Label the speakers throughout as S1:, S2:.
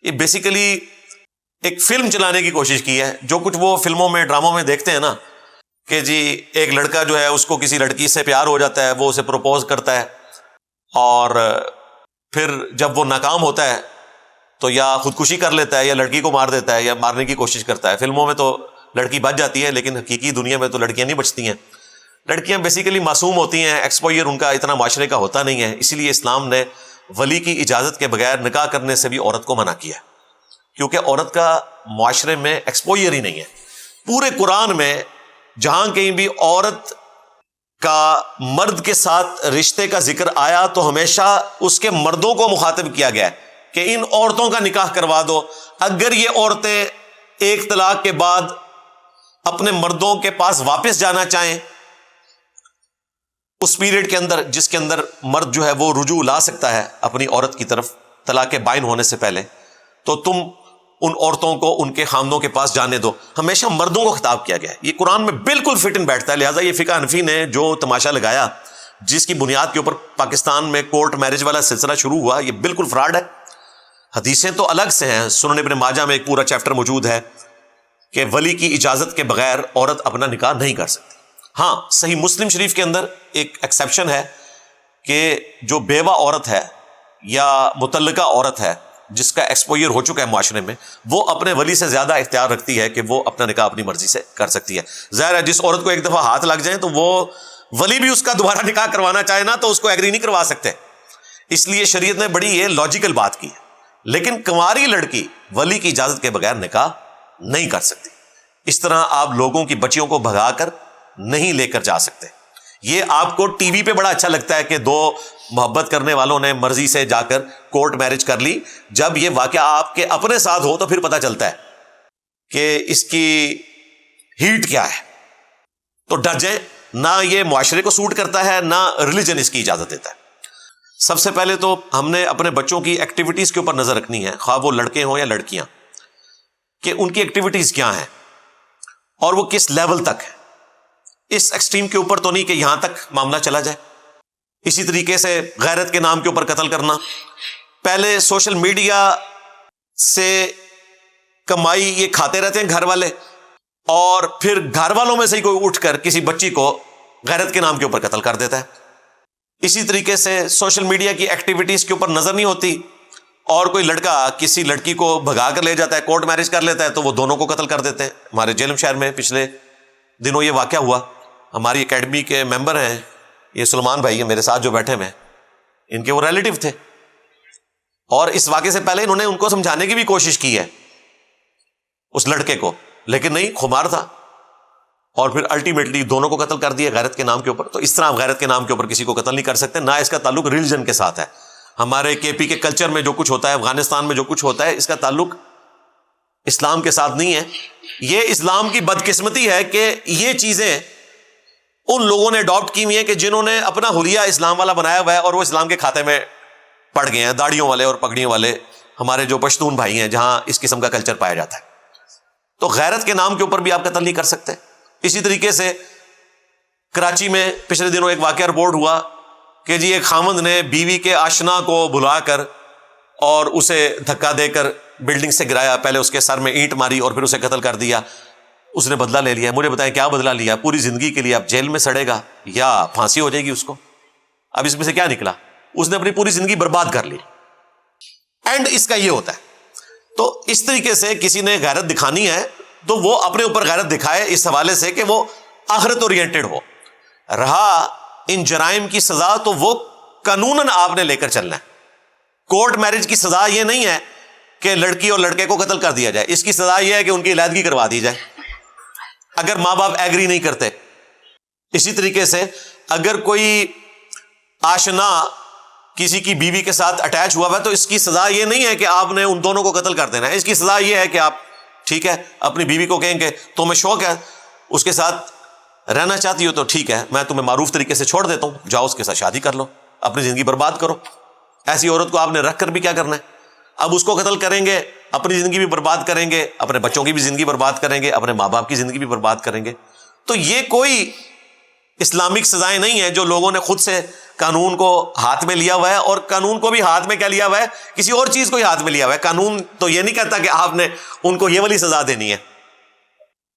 S1: یہ بیسیکلی ایک فلم چلانے کی کوشش کی ہے. جو کچھ وہ فلموں میں ڈراموں میں دیکھتے ہیں نا کہ جی ایک لڑکا جو ہے اس کو کسی لڑکی سے پیار ہو جاتا ہے, وہ اسے پروپوز کرتا ہے, اور پھر جب وہ ناکام ہوتا ہے تو یا خودکشی کر لیتا ہے یا لڑکی کو مار دیتا ہے یا مارنے کی کوشش کرتا ہے. فلموں میں تو لڑکی بچ جاتی ہے, لیکن حقیقی دنیا میں تو لڑکیاں نہیں بچتی ہیں. لڑکیاں بیسیکلی معصوم ہوتی ہیں, ایکسپوئر ان کا اتنا معاشرے کا ہوتا نہیں ہے. اسی لیے اسلام نے ولی کی اجازت کے بغیر نکاح کرنے سے بھی عورت کو منع کیا, کیونکہ عورت کا معاشرے میں ایکسپوئر ہی نہیں ہے. پورے قرآن میں جہاں کہیں بھی عورت کا مرد کے ساتھ رشتے کا ذکر آیا تو ہمیشہ اس کے مردوں کو مخاطب کیا گیا ہے کہ ان عورتوں کا نکاح کروا دو. اگر یہ عورتیں ایک طلاق کے بعد اپنے مردوں کے پاس واپس جانا چاہیں اس پیریڈ کے اندر جس کے اندر مرد جو ہے وہ رجوع لا سکتا ہے اپنی عورت کی طرف طلاق بائن ہونے سے پہلے, تو تم ان عورتوں کو ان کے خامدوں کے پاس جانے دو. ہمیشہ مردوں کو خطاب کیا گیا ہے. یہ قرآن میں بالکل فٹ ان بیٹھتا ہے. لہٰذا یہ فقہ حنفی نے جو تماشا لگایا جس کی بنیاد کے اوپر پاکستان میں کورٹ میرج والا سلسلہ شروع ہوا, یہ بالکل فراڈ ہے. حدیثیں تو الگ سے ہیں. سنن ابن ماجہ میں ایک پورا چیپٹر موجود ہے کہ ولی کی اجازت کے بغیر عورت اپنا نکاح نہیں کر سکتی. ہاں, صحیح مسلم شریف کے اندر ایک ایکسیپشن ہے کہ جو بیوہ عورت ہے یا مطلقہ عورت ہے جس کا ایکسپوئر ہو چکا ہے معاشرے میں, وہ اپنے ولی سے زیادہ اختیار رکھتی ہے کہ وہ اپنا نکاح اپنی مرضی سے کر سکتی ہے. ظاہر ہے جس عورت کو ایک دفعہ ہاتھ لگ جائیں تو وہ ولی بھی اس کا دوبارہ نکاح کروانا چاہے نا تو اس کو ایگری نہیں کروا سکتے. اس لیے شریعت نے بڑی یہ لاجیکل بات کی ہے. لیکن کنواری لڑکی ولی کی اجازت کے بغیر نکاح نہیں کر سکتی. اس طرح آپ لوگوں کی بچیوں کو بھگا کر نہیں لے کر جا سکتے. یہ آپ کو ٹی وی پہ بڑا اچھا لگتا ہے کہ دو محبت کرنے والوں نے مرضی سے جا کر کورٹ میرج کر لی. جب یہ واقعہ آپ کے اپنے ساتھ ہو تو پھر پتہ چلتا ہے کہ اس کی ہیٹ کیا ہے. تو ڈر جائیں, نہ یہ معاشرے کو سوٹ کرتا ہے نہ ریلیجن اس کی اجازت دیتا ہے. سب سے پہلے تو ہم نے اپنے بچوں کی ایکٹیویٹیز کے اوپر نظر رکھنی ہے, خواہ وہ لڑکے ہوں یا لڑکیاں, کہ ان کی ایکٹیویٹیز کیا ہیں اور وہ کس لیول تک ہے. اس ایکسٹریم کے اوپر تو نہیں کہ یہاں تک معاملہ چلا جائے. اسی طریقے سے غیرت کے نام کے اوپر قتل کرنا. پہلے سوشل میڈیا سے کمائی یہ کھاتے رہتے ہیں گھر والے, اور پھر گھر والوں میں سے ہی کوئی اٹھ کر کسی بچی کو غیرت کے نام کے اوپر قتل کر دیتا ہے. اسی طریقے سے سوشل میڈیا کی ایکٹیویٹیز کے اوپر نظر نہیں ہوتی, اور کوئی لڑکا کسی لڑکی کو بھگا کر لے جاتا ہے, کورٹ میرج کر لیتا ہے, تو وہ دونوں کو قتل کر دیتے ہیں. ہمارے جیلم شہر میں پچھلے دنوں یہ واقعہ ہوا. ہماری اکیڈمی کے ممبر ہیں, یہ سلمان بھائی ہیں میرے ساتھ جو بیٹھے ہوئے, ان کے وہ ریلیٹیو تھے, اور اس واقعے سے پہلے انہوں نے ان کو سمجھانے کی بھی کوشش کی ہے اس لڑکے کو, لیکن نہیں, خمار تھا, اور پھر الٹیمیٹلی دونوں کو قتل کر دیا غیرت کے نام کے اوپر. تو اس طرح آپ غیرت کے نام کے اوپر کسی کو قتل نہیں کر سکتے, نہ اس کا تعلق ریلیجن کے ساتھ ہے. ہمارے کے پی کے کلچر میں جو کچھ ہوتا ہے, افغانستان میں جو کچھ ہوتا ہے, اس کا تعلق اسلام کے ساتھ نہیں ہے. یہ اسلام کی بدقسمتی ہے کہ یہ چیزیں ان لوگوں نے اڈاپٹ کی ہوئی ہیں کہ جنہوں نے اپنا حلیہ اسلام والا بنایا ہوا ہے, اور وہ اسلام کے کھاتے میں پڑ گئے ہیں, داڑھیوں والے اور پگڑیوں والے ہمارے جو پشتون بھائی ہیں جہاں اس قسم کا کلچر پایا جاتا ہے. تو غیرت کے نام کے اوپر بھی آپ قتل نہیں کر سکتے. اسی طریقے سے کراچی میں پچھلے دنوں ایک واقعہ رپورٹ ہوا کہ جی ایک خاوند نے بیوی کے آشنا کو بلا کر اور اسے دھکا دے کر بلڈنگ سے گرایا, پہلے اس کے سر میں اینٹ ماری اور پھر اسے قتل کر دیا. اس نے بدلہ لے لیا. مجھے بتائیں کیا بدلہ لیا؟ پوری زندگی کے لیے اب جیل میں سڑے گا یا پھانسی ہو جائے گی اس کو. اب اس میں سے کیا نکلا؟ اس نے اپنی پوری زندگی برباد کر لی. اینڈ اس کا یہ ہوتا ہے. تو اس طریقے سے کسی نے غیرت دکھانی ہے تو وہ اپنے اوپر غیرت دکھائے اس حوالے سے کہ وہ آخرت اورینٹڈ ہو. رہا ان جرائم کی سزا تو وہ قانوناً آپ نے لے کر چلنا ہے. کورٹ میرج کی سزا یہ نہیں ہے کہ لڑکی اور لڑکے کو قتل کر دیا جائے. اس کی سزا یہ ہے کہ ان کی علیحدگی کروا دی جائے اگر ماں باپ ایگری نہیں کرتے. اسی طریقے سے اگر کوئی آشنا کسی کی بیوی کے ساتھ اٹیچ ہوا ہے تو اس کی سزا یہ نہیں ہے کہ آپ نے ان دونوں کو قتل کر دینا ہے. اس کی سزا یہ ہے کہ آپ ٹھیک ہے اپنی بیوی کو کہیں کہ تمہیں شوق ہے اس کے ساتھ رہنا چاہتی ہو تو ٹھیک ہے میں تمہیں معروف طریقے سے چھوڑ دیتا ہوں, جاؤ اس کے ساتھ شادی کر لو, اپنی زندگی برباد کرو. ایسی عورت کو آپ نے رکھ کر بھی کیا کرنا ہے؟ اب اس کو قتل کریں گے, اپنی زندگی بھی برباد کریں گے, اپنے بچوں کی بھی زندگی برباد کریں گے, اپنے ماں باپ کی زندگی بھی برباد کریں گے. تو یہ کوئی اسلامک سزائیں نہیں ہیں جو لوگوں نے خود سے قانون کو ہاتھ میں لیا ہوا ہے، اور قانون کو بھی ہاتھ میں کیا لیا ہوا ہے؟ کسی اور چیز کو ہی ہاتھ میں لیا ہوا ہے. قانون تو یہ نہیں کہتا کہ آپ نے ان کو یہ والی سزا دینی ہے.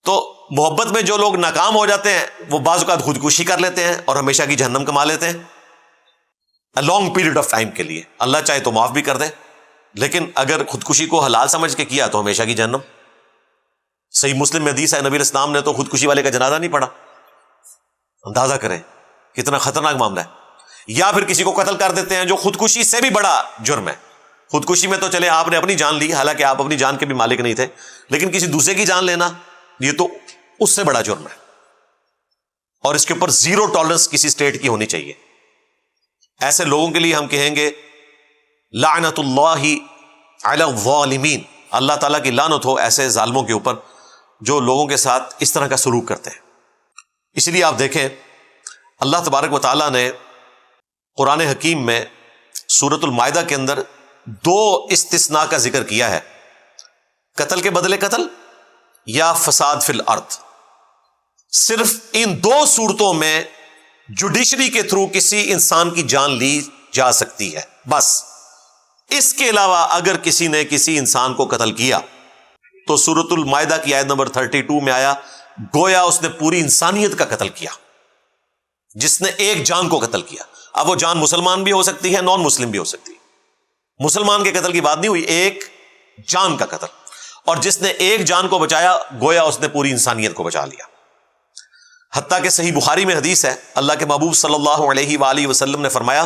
S1: تو محبت میں جو لوگ ناکام ہو جاتے ہیں وہ بعض اوقات خودکشی کر لیتے ہیں اور ہمیشہ کی جہنم کما لیتے ہیں لانگ پیریڈ آف ٹائم کے لیے. اللہ چاہے تو معاف بھی کر دے، لیکن اگر خودکشی کو حلال سمجھ کے کیا تو ہمیشہ کی جہنم. صحیح مسلم میں حدیث ہے، نبی علیہ السلام نے تو خودکشی والے کا جنازہ نہیں پڑھا. اندازہ کریں کتنا خطرناک معاملہ ہے. یا پھر کسی کو قتل کر دیتے ہیں جو خودکشی سے بھی بڑا جرم ہے. خودکشی میں تو چلے آپ نے اپنی جان لی، حالانکہ آپ اپنی جان کے بھی مالک نہیں تھے، لیکن کسی دوسرے کی جان لینا یہ تو اس سے بڑا جرم ہے، اور اس کے اوپر زیرو ٹالرنس کسی اسٹیٹ کی ہونی چاہیے. ایسے لوگوں کے لیے ہم کہیں گے لعنت اللہ علی الظالمین، اللہ تعالیٰ کی لعنت ہو ایسے ظالموں کے اوپر جو لوگوں کے ساتھ اس طرح کا سلوک کرتے ہیں. اس لیے آپ دیکھیں اللہ تبارک و تعالیٰ نے قرآن حکیم میں سورۃ المائدہ کے اندر 2 استثناء کا ذکر کیا ہے، قتل کے بدلے قتل یا فساد فی الارض. صرف ان 2 صورتوں میں جوڈیشری کے تھرو کسی انسان کی جان لی جا سکتی ہے بس. اس کے علاوہ اگر کسی نے کسی انسان کو قتل کیا تو سورۃ المائدہ کی آیت نمبر 32 میں آیا گویا اس نے پوری انسانیت کا قتل کیا. جس نے ایک جان کو قتل کیا، اب وہ جان مسلمان بھی ہو سکتی ہے، نان مسلم بھی ہو سکتی ہے. مسلمان کے قتل کی بات نہیں ہوئی، ایک جان کا قتل. اور جس نے ایک جان کو بچایا گویا اس نے پوری انسانیت کو بچا لیا. حتیٰ کہ صحیح بخاری میں حدیث ہے، اللہ کے محبوب صلی اللہ علیہ وآلہ وسلم نے فرمایا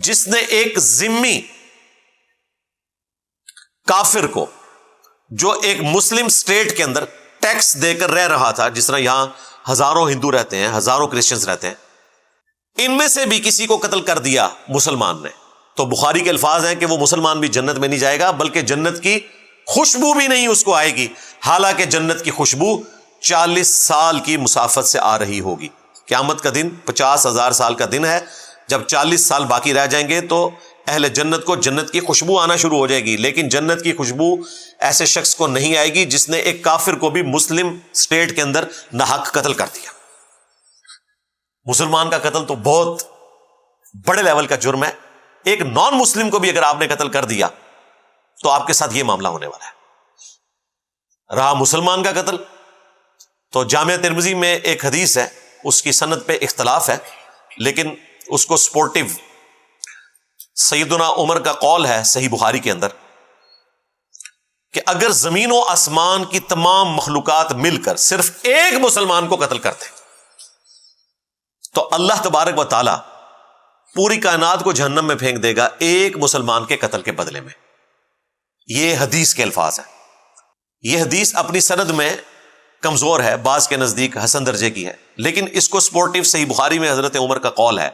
S1: جس نے ایک ذمی کافر کو جو ایک مسلم سٹیٹ کے اندر ٹیکس دے کر رہ رہا تھا، جس طرح یہاں ہزاروں ہندو رہتے ہیں، ہزاروں کرسچنز رہتے ہیں، ان میں سے بھی کسی کو قتل کر دیا مسلمان نے، تو بخاری کے الفاظ ہیں کہ وہ مسلمان بھی جنت میں نہیں جائے گا، بلکہ جنت کی خوشبو بھی نہیں اس کو آئے گی، حالانکہ جنت کی خوشبو 40 سال کی مسافت سے آ رہی ہوگی. قیامت کا دن 50,000 سال کا دن ہے، جب 40 سال باقی رہ جائیں گے تو اہل جنت کو جنت کی خوشبو آنا شروع ہو جائے گی. لیکن جنت کی خوشبو ایسے شخص کو نہیں آئے گی جس نے ایک کافر کو بھی مسلم سٹیٹ کے اندر ناحق قتل کر دیا. مسلمان کا قتل تو بہت بڑے لیول کا جرم ہے، ایک نان مسلم کو بھی اگر آپ نے قتل کر دیا تو آپ کے ساتھ یہ معاملہ ہونے والا ہے. رہا مسلمان کا قتل تو جامعہ ترمذی میں ایک حدیث ہے، اس کی سند پہ اختلاف ہے، لیکن اس کو سپورٹیو سیدنا عمر کا قول ہے صحیح بخاری کے اندر کہ اگر زمین و آسمان کی تمام مخلوقات مل کر صرف ایک مسلمان کو قتل کرتے تو اللہ تبارک و تعالی پوری کائنات کو جہنم میں پھینک دے گا ایک مسلمان کے قتل کے بدلے میں. یہ حدیث کے الفاظ ہیں. یہ حدیث اپنی سند میں کمزور ہے، بعض کے نزدیک حسن درجے کی ہے، لیکن اس کو سپورٹیو صحیح بخاری میں حضرت عمر کا قول ہے.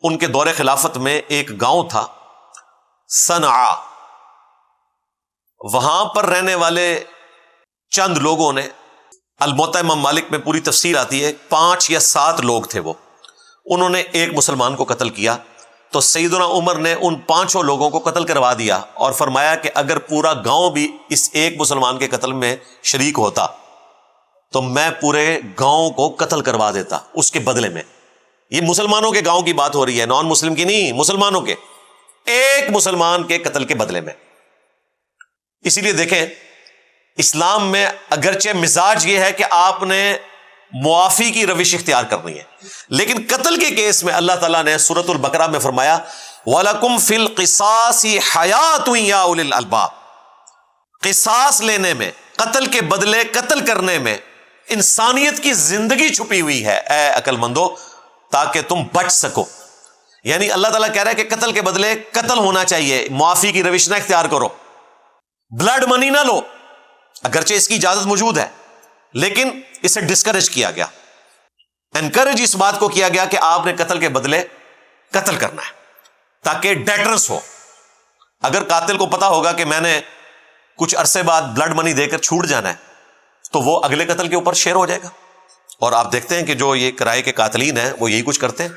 S1: ان کے دور خلافت میں ایک گاؤں تھا صنعاء، وہاں پر رہنے والے چند لوگوں نے، الموطا امام مالک میں پوری تفصیل آتی ہے، 5 یا 7 لوگ تھے وہ، انہوں نے ایک مسلمان کو قتل کیا. تو سیدنا عمر نے ان 5 لوگوں کو قتل کروا دیا اور فرمایا کہ اگر پورا گاؤں بھی اس ایک مسلمان کے قتل میں شریک ہوتا تو میں پورے گاؤں کو قتل کروا دیتا اس کے بدلے میں. یہ مسلمانوں کے گاؤں کی بات ہو رہی ہے، نان مسلم کی نہیں، مسلمانوں کے، ایک مسلمان کے قتل کے بدلے میں. اسی لیے دیکھیں اسلام میں اگرچہ مزاج یہ ہے کہ آپ نے معافی کی روش اختیار کرنی ہے، لیکن قتل کے کیس میں اللہ تعالیٰ نے سورۃ البقرہ میں فرمایا وَلَكُمْ فِي الْقِصَاصِ حَيَاةٌ يَا أُولِي الْأَلْبَابِ، قصاص لینے میں، قتل کے بدلے قتل کرنے میں انسانیت کی زندگی چھپی ہوئی ہے اے عقل مندو، تاکہ تم بچ سکو. یعنی اللہ تعالیٰ کہہ رہا ہے کہ قتل کے بدلے قتل ہونا چاہیے، معافی کی روش نہ اختیار کرو، بلڈ منی نہ لو، اگرچہ اس کی اجازت موجود ہے لیکن اسے ڈسکریج کیا گیا، انکریج اس بات کو کیا گیا کہ آپ نے قتل کے بدلے قتل کرنا ہے تاکہ ڈیٹرنس ہو. اگر قاتل کو پتا ہوگا کہ میں نے کچھ عرصے بعد بلڈ منی دے کر چھوٹ جانا ہے تو وہ اگلے قتل کے اوپر شیر ہو جائے گا. اور آپ دیکھتے ہیں کہ جو یہ کرائے کے قاتلین ہیں وہ یہی کچھ کرتے ہیں.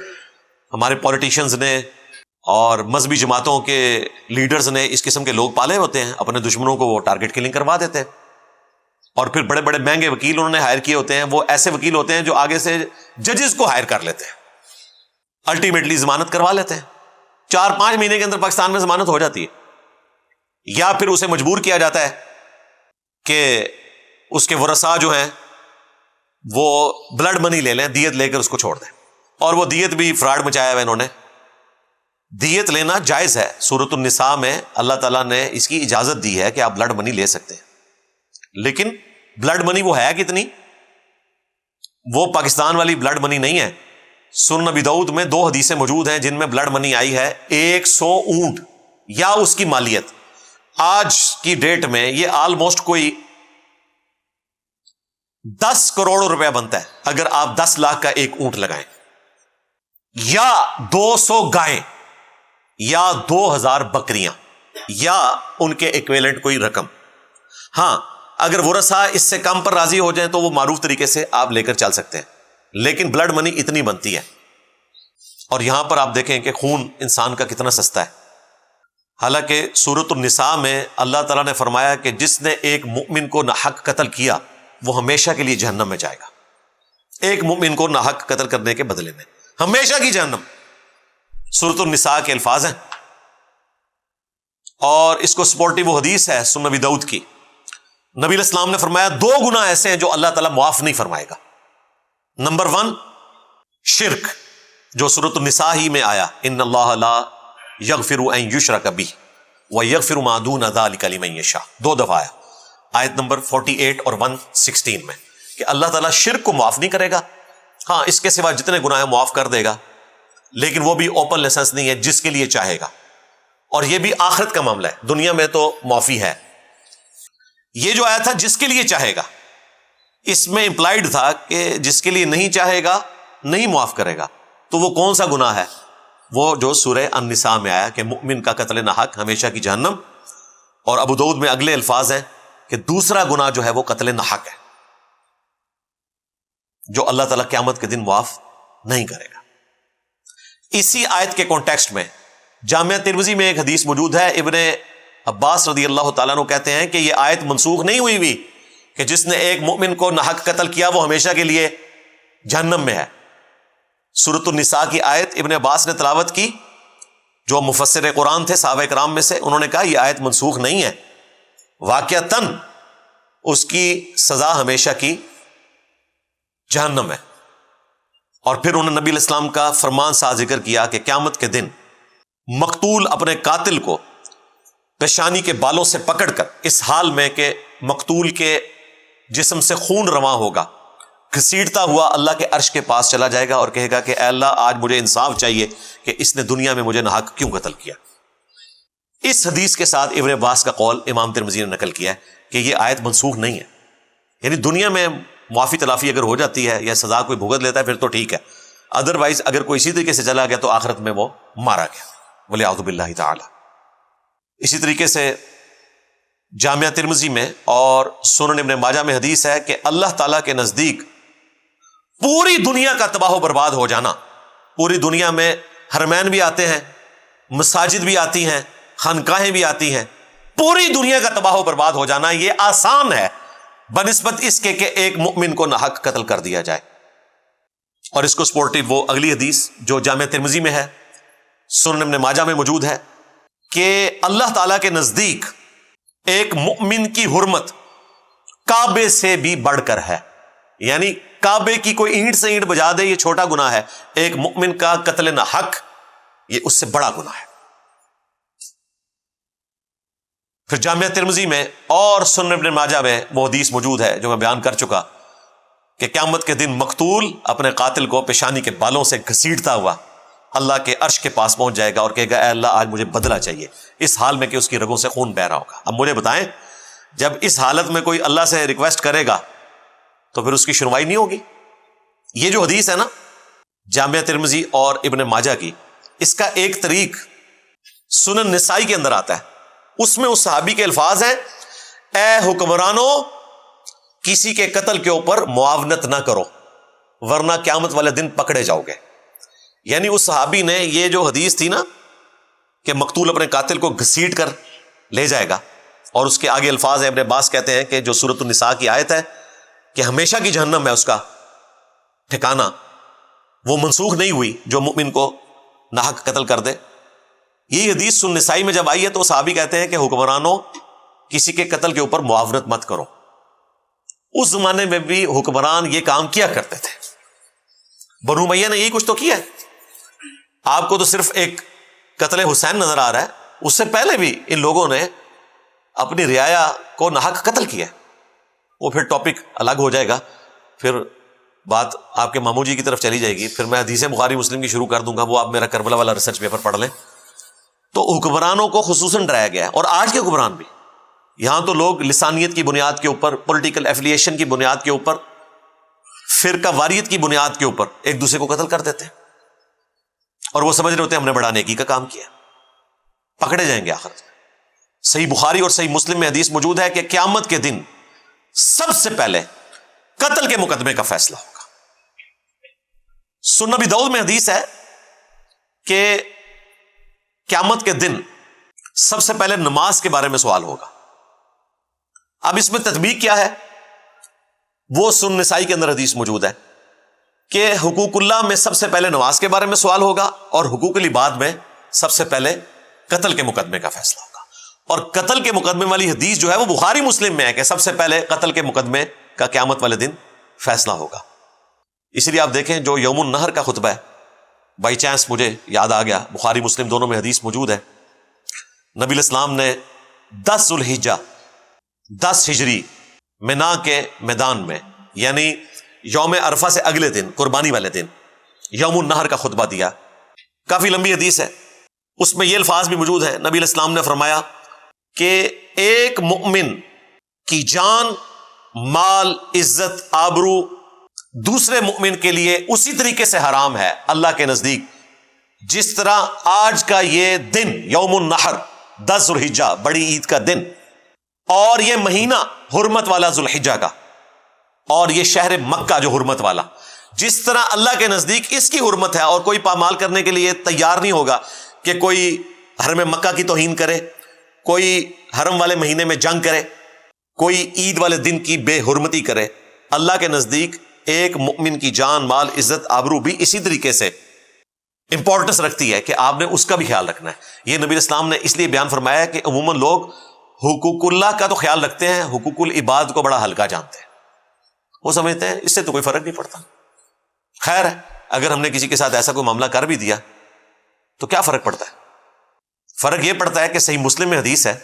S1: ہمارے پولیٹیشنز نے اور مذہبی جماعتوں کے لیڈرز نے اس قسم کے لوگ پالے ہوتے ہیں، اپنے دشمنوں کو وہ ٹارگٹ کلنگ کروا دیتے ہیں، اور پھر بڑے بڑے مہنگے وکیل انہوں نے ہائر کیے ہوتے ہیں، وہ ایسے وکیل ہوتے ہیں جو آگے سے ججز کو ہائر کر لیتے ہیں الٹیمیٹلی ضمانت کروا لیتے ہیں، 4-5 مہینے کے اندر پاکستان میں ضمانت ہو جاتی ہے، یا پھر اسے مجبور کیا جاتا ہے کہ اس کے ورثاء جو ہیں وہ بلڈ منی لے لیں، دیت لے کر اس کو چھوڑ دیں، اور وہ دیت بھی فراڈ مچایا ہوا انہوں نے۔ دیت لینا جائز ہے، سورۃ النساء میں اللہ تعالیٰ نے اس کی اجازت دی ہے کہ آپ بلڈ منی لے سکتے ہیں، لیکن بلڈ منی وہ ہے کتنی؟ وہ پاکستان والی بلڈ منی نہیں ہے۔ سنن نبی داؤد میں 2 حدیثیں موجود ہیں جن میں بلڈ منی آئی ہے 100 اونٹ یا اس کی مالیت۔ آج کی ڈیٹ میں یہ آلموسٹ کوئی 10 کروڑ روپے بنتا ہے اگر آپ 10 لاکھ کا ایک اونٹ لگائیں، یا 200 گائیں، یا 2000 بکریاں، یا ان کے ایکویلنٹ کوئی رقم۔ ہاں اگر ورثاء اس سے کم پر راضی ہو جائیں تو وہ معروف طریقے سے آپ لے کر چل سکتے ہیں، لیکن بلڈ منی اتنی بنتی ہے۔ اور یہاں پر آپ دیکھیں کہ خون انسان کا کتنا سستا ہے۔ حالانکہ سورۃ النساء میں اللہ تعالیٰ نے فرمایا کہ جس نے ایک مؤمن کو ناحق قتل کیا وہ ہمیشہ کے لیے جہنم میں جائے گا۔ ایک مؤمن کو ناحق قتل کرنے کے بدلے میں ہمیشہ کی جہنم، سورۃ النساء کے الفاظ ہیں۔ اور اس کو سپورٹی وہ حدیث ہے سنن نبی داؤد کی، نبی علیہ السلام نے فرمایا 2 گناہ ایسے ہیں جو اللہ تعالیٰ معاف نہیں فرمائے گا۔ نمبر 1 شرک، جو سورۃ النساء ہی میں آیا، ان اللہ لا یغفر ان یشرک بہ ویغفر ما دون ذلک لمن یشاء، 2 دفعہ آیا، آیت نمبر 48 اور 116 میں، کہ اللہ تعالیٰ شرک کو معاف نہیں کرے گا، ہاں اس کے سوا جتنے گناہ ہیں معاف کر دے گا، لیکن وہ بھی اوپن لائسنس نہیں ہے، جس کے لیے چاہے گا۔ اور یہ بھی آخرت کا معاملہ ہے، دنیا میں تو معافی ہے۔ یہ جو آیا تھا جس کے لیے چاہے گا، اس میں امپلائڈ تھا کہ جس کے لیے نہیں چاہے گا نہیں معاف کرے گا، تو وہ کون سا گناہ ہے؟ وہ جو سورہ النساء میں آیا کہ مؤمن کا قتل ناحق ہمیشہ کی جہنم۔ اور ابو داؤد میں اگلے الفاظ ہیں کہ دوسرا گناہ جو ہے وہ قتل ناحق ہے، جو اللہ تعالیٰ قیامت کے دن معاف نہیں کرے گا۔ اسی آیت کے کانٹیکسٹ میں جامعہ ترمذی میں ایک حدیث موجود ہے، ابن عباس رضی اللہ تعالیٰ عنہ کہتے ہیں کہ یہ آیت منسوخ نہیں ہوئی کہ جس نے ایک مؤمن کو ناحق قتل کیا وہ ہمیشہ کے لیے جہنم میں ہے۔ سورۃ النساء کی آیت ابن عباس نے تلاوت کی، جو مفسر قرآن تھے صحابہ کرام میں سے، انہوں نے کہا یہ آیت منسوخ نہیں ہے، واقعتاً اس کی سزا ہمیشہ کی جہنم ہے۔ اور پھر انہوں نے نبی علیہ السلام کا فرمان سا ذکر کیا کہ قیامت کے دن مقتول اپنے قاتل کو پیشانی کے بالوں سے پکڑ کر، اس حال میں کہ مقتول کے جسم سے خون رواں ہوگا، گھسیٹتا ہوا اللہ کے عرش کے پاس چلا جائے گا اور کہے گا کہ اے اللہ آج مجھے انصاف چاہیے کہ اس نے دنیا میں مجھے ناحق کیوں قتل کیا۔ اس حدیث کے ساتھ ابن عباس کا قول امام ترمذی نے نقل کیا ہے کہ یہ آیت منسوخ نہیں ہے، یعنی دنیا میں معافی تلافی اگر ہو جاتی ہے یا سزا کوئی بھگت لیتا ہے پھر تو ٹھیک ہے، ادروائز اگر کوئی اسی طریقے سے چلا گیا تو آخرت میں وہ مارا گیا، ولیعوذ باللہ تعالی۔ اسی طریقے سے جامعہ ترمذی میں اور سنن ابن ماجہ میں حدیث ہے کہ اللہ تعالیٰ کے نزدیک پوری دنیا کا تباہ و برباد ہو جانا، پوری دنیا میں حرمین بھی آتے ہیں، مساجد بھی آتی ہیں، خانقاہیں بھی آتی ہیں، پوری دنیا کا تباہ و برباد ہو جانا یہ آسان ہے بنسبت اس کے کہ ایک مؤمن کو ناحق قتل کر دیا جائے۔ اور اس کو سپورٹیو وہ اگلی حدیث جو جامعہ ترمذی میں ہے، سنن ابن ماجہ میں موجود ہے، کہ اللہ تعالیٰ کے نزدیک ایک مؤمن کی حرمت کعبے سے بھی بڑھ کر ہے، یعنی کعبے کی کوئی اینٹ سے اینٹ بجا دے یہ چھوٹا گناہ ہے، ایک مؤمن کا قتل ناحق یہ اس سے بڑا گناہ ہے۔ پھر جامعہ ترمذی میں اور سنن ابن ماجہ میں وہ حدیث موجود ہے جو میں بیان کر چکا کہ قیامت کے دن مقتول اپنے قاتل کو پیشانی کے بالوں سے گھسیٹتا ہوا اللہ کے عرش کے پاس پہنچ جائے گا اور کہے گا اے اللہ آج مجھے بدلہ چاہیے، اس حال میں کہ اس کی رگوں سے خون بہ رہا ہوگا۔ اب مجھے بتائیں جب اس حالت میں کوئی اللہ سے ریکویسٹ کرے گا تو پھر اس کی سنوائی نہیں ہوگی؟ یہ جو حدیث ہے نا جامعہ ترمذی اور ابن ماجہ کی، اس کا ایک طریق سنن نسائی کے اندر آتا ہے، اس میں اس صحابی کے الفاظ ہیں اے حکمرانوں کسی کے قتل کے اوپر معاونت نہ کرو ورنہ قیامت والے دن پکڑے جاؤ گے۔ یعنی اس صحابی نے یہ جو حدیث تھی نا کہ مقتول اپنے قاتل کو گھسیٹ کر لے جائے گا، اور اس کے آگے الفاظ ہیں ابن عباس کہتے ہیں کہ جو سورۃ النساء کی آیت ہے کہ ہمیشہ کی جہنم ہے اس کا ٹھکانہ، وہ منسوخ نہیں ہوئی جو مؤمن کو ناحق قتل کر دے. یہ حدیث سنن نسائی میں جب آئی ہے تو صحابی کہتے ہیں کہ حکمرانوں کسی کے قتل کے اوپر معاونت مت کرو. اس زمانے میں بھی حکمران یہ کام کیا کرتے تھے. بنو امیہ نے یہی کچھ تو کیا ہے. آپ کو تو صرف ایک قتل حسین نظر آ رہا ہے, اس سے پہلے بھی ان لوگوں نے اپنی رعایا کو ناحق قتل کیا. وہ پھر ٹاپک الگ ہو جائے گا, پھر بات آپ کے ماموں جی کی طرف چلی جائے گی, پھر میں حدیث بخاری مسلم کی شروع کر دوں گا, وہ آپ میرا کربلا والا ریسرچ پیپر پڑھ لیں. تو حکمرانوں کو خصوصاً ڈرایا گیا ہے, اور آج کے حکمران بھی. یہاں تو لوگ لسانیت کی بنیاد کے اوپر, پولیٹیکل ایفیلیشن کی بنیاد کے اوپر, فرقہ واریت کی بنیاد کے اوپر ایک دوسرے کو قتل کر دیتے ہیں, اور وہ سمجھ رہے ہوتے ہیں ہم نے بڑا نیکی کا کام کیا. پکڑے جائیں گے آخر. صحیح بخاری اور صحیح مسلم میں حدیث موجود ہے کہ قیامت کے دن سب سے پہلے قتل کے مقدمے کا فیصلہ ہوگا. سنن ابی داؤد میں حدیث ہے کہ قیامت کے دن سب سے پہلے نماز کے بارے میں سوال ہوگا. اب اس میں تطبیق کیا ہے, وہ سنن نسائی کے اندر حدیث موجود ہے کہ حقوق اللہ میں سب سے پہلے نماز کے بارے میں سوال ہوگا, اور حقوق العباد میں سب سے پہلے قتل کے مقدمے کا فیصلہ ہوگا. اور قتل کے مقدمے والی حدیث جو ہے وہ بخاری مسلم میں ہے کہ سب سے پہلے قتل کے مقدمے کا قیامت والے دن فیصلہ ہوگا. اس لیے آپ دیکھیں جو یوم النحر کا خطبہ ہے, بائی چانس مجھے یاد آ گیا, بخاری مسلم دونوں میں حدیث موجود ہے. نبی الاسلام نے 10 ذوالحجہ 10 ہجری منا کے میدان میں, یعنی یوم عرفہ سے اگلے دن, قربانی والے دن, یوم النحر کا خطبہ دیا. کافی لمبی حدیث ہے, اس میں یہ الفاظ بھی موجود ہیں. نبی الاسلام نے فرمایا کہ ایک مؤمن کی جان, مال, عزت, آبرو دوسرے مؤمن کے لیے اسی طریقے سے حرام ہے اللہ کے نزدیک جس طرح آج کا یہ دن یوم النحر 10 ذوالحجہ بڑی عید کا دن, اور یہ مہینہ حرمت والا ذوالحجہ کا, اور یہ شہر مکہ جو حرمت والا, جس طرح اللہ کے نزدیک اس کی حرمت ہے, اور کوئی پامال کرنے کے لیے تیار نہیں ہوگا کہ کوئی حرم مکہ کی توہین کرے, کوئی حرم والے مہینے میں جنگ کرے, کوئی عید والے دن کی بے حرمتی کرے. اللہ کے نزدیک ایک مؤمن کی جان, مال, عزت, آبرو بھی اسی طریقے سے امپورٹنس رکھتی ہے کہ آپ نے اس کا بھی خیال رکھنا ہے. یہ نبی اسلام نے اس لیے بیان فرمایا کہ عموماً لوگ حقوق اللہ کا تو خیال رکھتے ہیں, حقوق العباد کو بڑا ہلکا جانتے ہیں. وہ سمجھتے ہیں اس سے تو کوئی فرق نہیں پڑتا. خیر ہے, اگر ہم نے کسی کے ساتھ ایسا کوئی معاملہ کر بھی دیا تو کیا فرق پڑتا ہے؟ فرق یہ پڑتا ہے کہ صحیح مسلم میں حدیث ہے,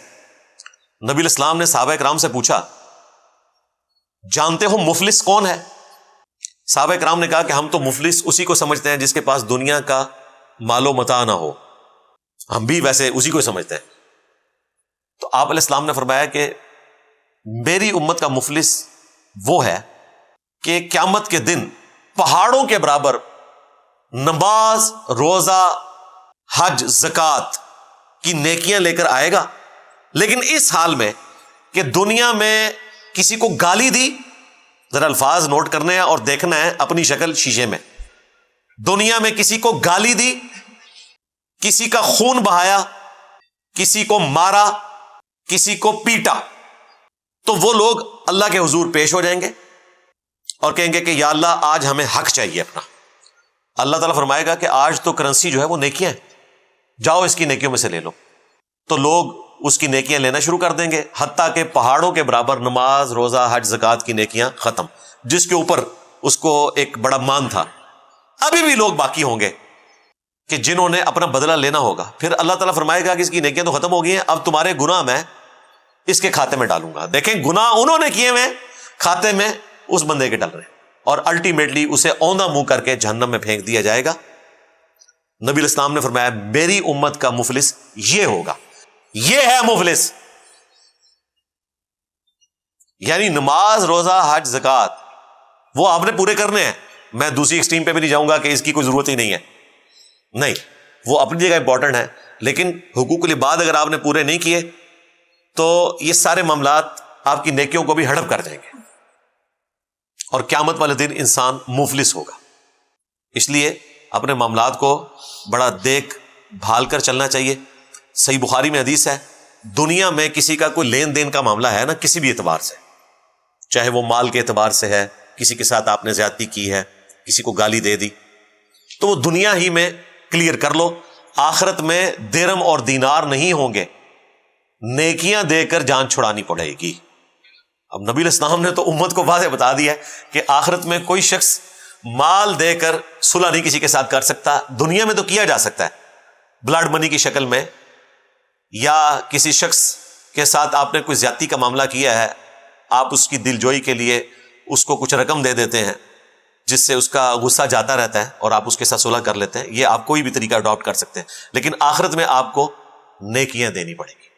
S1: نبی الاسلام نے صحابہ کرام سے پوچھا جانتے ہو مفلس کون ہے؟ صحابہ کرام نے کہا کہ ہم تو مفلس اسی کو سمجھتے ہیں جس کے پاس دنیا کا مال و متاع نہ ہو. ہم بھی ویسے اسی کو سمجھتے ہیں. تو آپ علیہ السلام نے فرمایا کہ میری امت کا مفلس وہ ہے کہ قیامت کے دن پہاڑوں کے برابر نماز, روزہ, حج, زکوٰۃ کی نیکیاں لے کر آئے گا, لیکن اس حال میں کہ دنیا میں کسی کو گالی دی, ذرا الفاظ نوٹ کرنے ہیں اور دیکھنا ہے اپنی شکل شیشے میں, دنیا میں کسی کو گالی دی, کسی کا خون بہایا, کسی کو مارا, کسی کو پیٹا, تو وہ لوگ اللہ کے حضور پیش ہو جائیں گے اور کہیں گے کہ یا اللہ آج ہمیں حق چاہیے اپنا. اللہ تعالیٰ فرمائے گا کہ آج تو کرنسی جو ہے وہ نیکیاں ہیں, جاؤ اس کی نیکیوں میں سے لے لو. تو لوگ اس کی نیکیاں لینا شروع کر دیں گے, حتیٰ کہ پہاڑوں کے برابر نماز, روزہ, حج, زکوٰۃ کی نیکیاں ختم, جس کے اوپر اس کو ایک بڑا مان تھا. ابھی بھی لوگ باقی ہوں گے کہ جنہوں نے اپنا بدلہ لینا ہوگا. پھر اللہ تعالیٰ فرمائے گا کہ اس کی نیکیاں تو ختم ہو گئی ہیں, اب تمہارے گناہ میں اس کے کھاتے میں ڈالوں گا. دیکھیں گناہ انہوں نے کیے ہوئے کھاتے میں اس بندے کے ڈل رہے ہیں, اور الٹیمیٹلی اسے اوندھا منہ کر کے جہنم میں پھینک دیا جائے گا. نبی الاسلام نے فرمایا میری امت کا مفلس یہ ہوگا, یہ ہے مفلس. یعنی نماز, روزہ, حج, زکوٰۃ وہ آپ نے پورے کرنے ہیں. میں دوسری ایکسٹریم پہ بھی نہیں جاؤں گا کہ اس کی کوئی ضرورت ہی نہیں ہے, نہیں, وہ اپنی جگہ امپورٹنٹ ہے, لیکن حقوق العباد اگر آپ نے پورے نہیں کیے تو یہ سارے معاملات آپ کی نیکیوں کو بھی ہڑپ کر جائیں گے, اور قیامت والے دن انسان مفلس ہوگا. اس لیے اپنے معاملات کو بڑا دیکھ بھال کر چلنا چاہیے. صحیح بخاری میں حدیث ہے, دنیا میں کسی کا کوئی لین دین کا معاملہ ہے نا, کسی بھی اعتبار سے, چاہے وہ مال کے اعتبار سے ہے, کسی کے ساتھ آپ نے زیادتی کی ہے, کسی کو گالی دے دی, تو وہ دنیا ہی میں کلیئر کر لو، آخرت میں درہم اور دینار نہیں ہوں گے، نیکیاں دے کر جان چھڑانی پڑے گی۔ اب نبی علیہ السلام نے تو امت کو واضح بتا دیا ہے کہ آخرت میں کوئی شخص مال دے کر صلح نہیں کسی کے ساتھ کر سکتا، دنیا میں تو کیا جا سکتا ہے بلڈ منی کی شکل میں، یا کسی شخص کے ساتھ آپ نے کوئی زیادتی کا معاملہ کیا ہے، آپ اس کی دل جوئی کے لیے اس کو کچھ رقم دے دیتے ہیں جس سے اس کا غصہ جاتا رہتا ہے اور آپ اس کے ساتھ صلح کر لیتے ہیں، یہ آپ کوئی بھی طریقہ اڈاپٹ کر سکتے ہیں، لیکن آخرت میں آپ کو نیکیاں دینی پڑیں گی۔